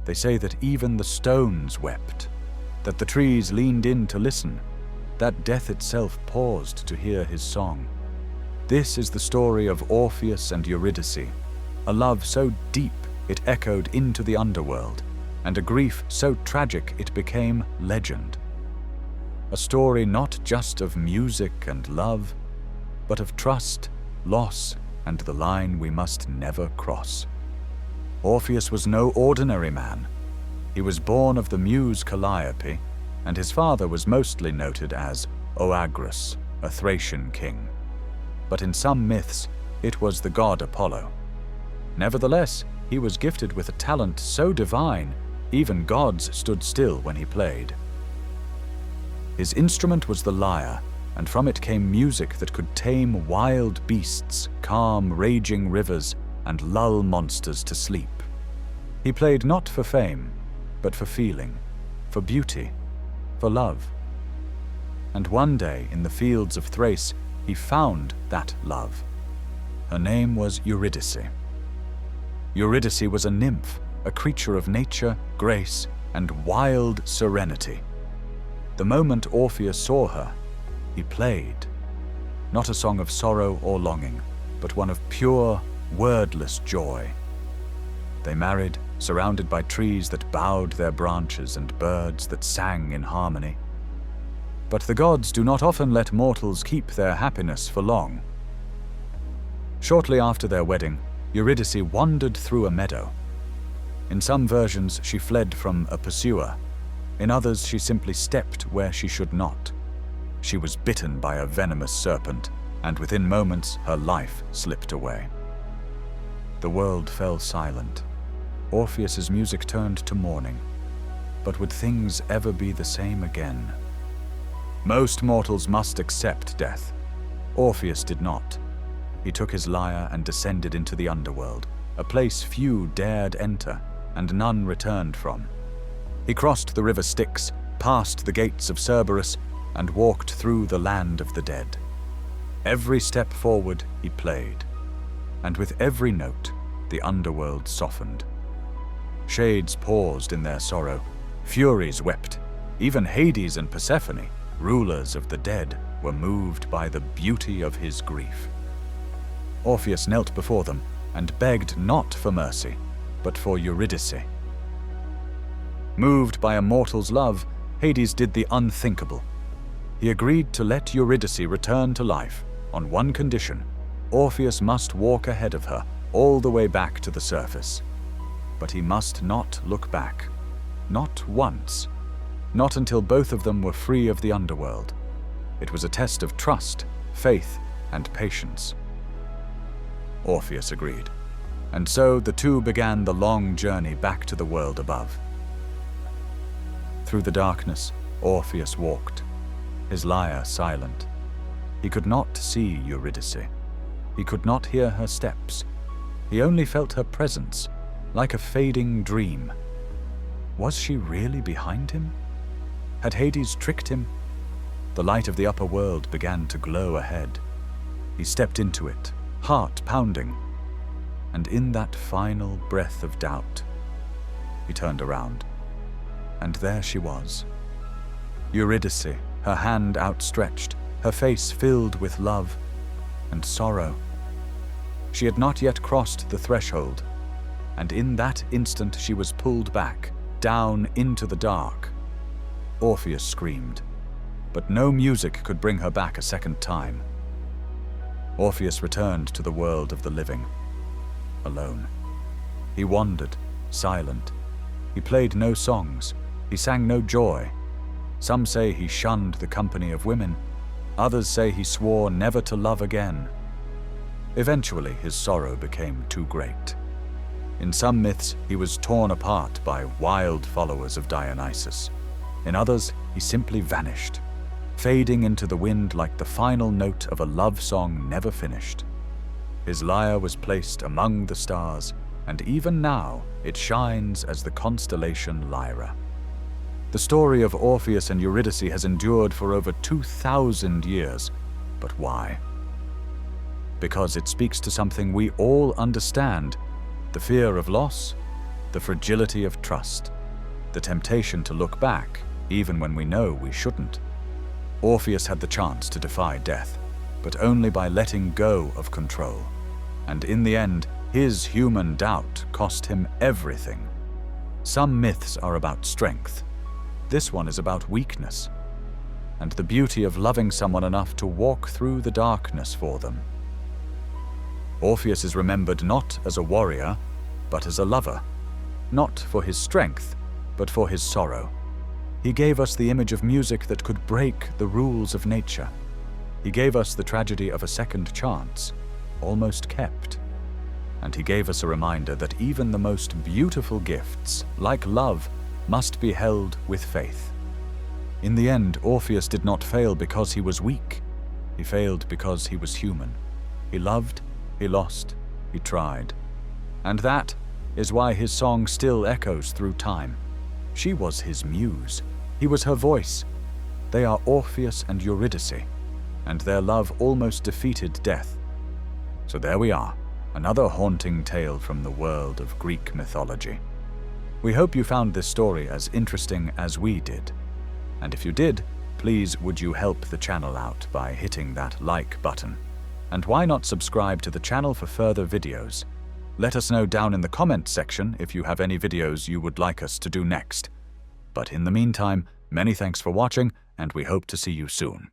They say that even the stones wept, that the trees leaned in to listen, that death itself paused to hear his song. This is the story of Orpheus and Eurydice, a love so deep it echoed into the underworld, and a grief so tragic it became legend. A story not just of music and love, but of trust, loss, and the line we must never cross. Orpheus was no ordinary man. He was born of the muse Calliope, and his father was mostly noted as Oeagrus, a Thracian king. But in some myths, it was the god Apollo. Nevertheless, he was gifted with a talent so divine, even gods stood still when he played. His instrument was the lyre, and from it came music that could tame wild beasts, calm raging rivers, and lull monsters to sleep. He played not for fame, but for feeling, for beauty, for love. And one day, in the fields of Thrace, he found that love. Her name was Eurydice. Eurydice was a nymph, a creature of nature, grace, and wild serenity. The moment Orpheus saw her, he played, not a song of sorrow or longing, but one of pure, wordless joy. They married, surrounded by trees that bowed their branches and birds that sang in harmony. But the gods do not often let mortals keep their happiness for long. Shortly after their wedding, Eurydice wandered through a meadow. In some versions, she fled from a pursuer. In others, she simply stepped where she should not. She was bitten by a venomous serpent, and within moments, her life slipped away. The world fell silent. Orpheus's music turned to mourning. But would things ever be the same again? Most mortals must accept death. Orpheus did not. He took his lyre and descended into the underworld, a place few dared enter, and none returned from. He crossed the river Styx, passed the gates of Cerberus, and walked through the land of the dead. Every step forward he played, and with every note the underworld softened. Shades paused in their sorrow, Furies wept, even Hades and Persephone, rulers of the dead, were moved by the beauty of his grief. Orpheus knelt before them and begged not for mercy, but for Eurydice. Moved by a mortal's love, Hades did the unthinkable. He agreed to let Eurydice return to life on one condition: Orpheus must walk ahead of her all the way back to the surface. But he must not look back. Not once. Not until both of them were free of the underworld. It was a test of trust, faith, and patience. Orpheus agreed, and so the two began the long journey back to the world above. Through the darkness, Orpheus walked, his lyre silent. He could not see Eurydice. He could not hear her steps. He only felt her presence, like a fading dream. Was she really behind him? Had Hades tricked him? The light of the upper world began to glow ahead. He stepped into it, heart pounding, and in that final breath of doubt, he turned around, and there she was. Eurydice, her hand outstretched, her face filled with love and sorrow. She had not yet crossed the threshold, and in that instant she was pulled back, down into the dark. Orpheus screamed, but no music could bring her back a second time. Orpheus returned to the world of the living, alone. He wandered, silent. He played no songs. He sang no joy. Some say he shunned the company of women. Others say he swore never to love again. Eventually, his sorrow became too great. In some myths, he was torn apart by wild followers of Dionysus. In others, he simply vanished, fading into the wind like the final note of a love song never finished. His lyre was placed among the stars, and even now it shines as the constellation Lyra. The story of Orpheus and Eurydice has endured for over 2,000 years. But why? Because it speaks to something we all understand: the fear of loss, the fragility of trust, the temptation to look back, even when we know we shouldn't. Orpheus had the chance to defy death, but only by letting go of control. And in the end, his human doubt cost him everything. Some myths are about strength. This one is about weakness, and the beauty of loving someone enough to walk through the darkness for them. Orpheus is remembered not as a warrior, but as a lover, not for his strength, but for his sorrow. He gave us the image of music that could break the rules of nature. He gave us the tragedy of a second chance, almost kept. And he gave us a reminder that even the most beautiful gifts, like love, must be held with faith. In the end, Orpheus did not fail because he was weak. He failed because he was human. He loved, he lost, he tried. And that is why his song still echoes through time. She was his muse. He was her voice. They are Orpheus and Eurydice, and their love almost defeated death. So there we are, another haunting tale from the world of Greek mythology. We hope you found this story as interesting as we did. And if you did, please would you help the channel out by hitting that like button. And why not subscribe to the channel for further videos? Let us know down in the comments section if you have any videos you would like us to do next. But in the meantime, many thanks for watching, and we hope to see you soon.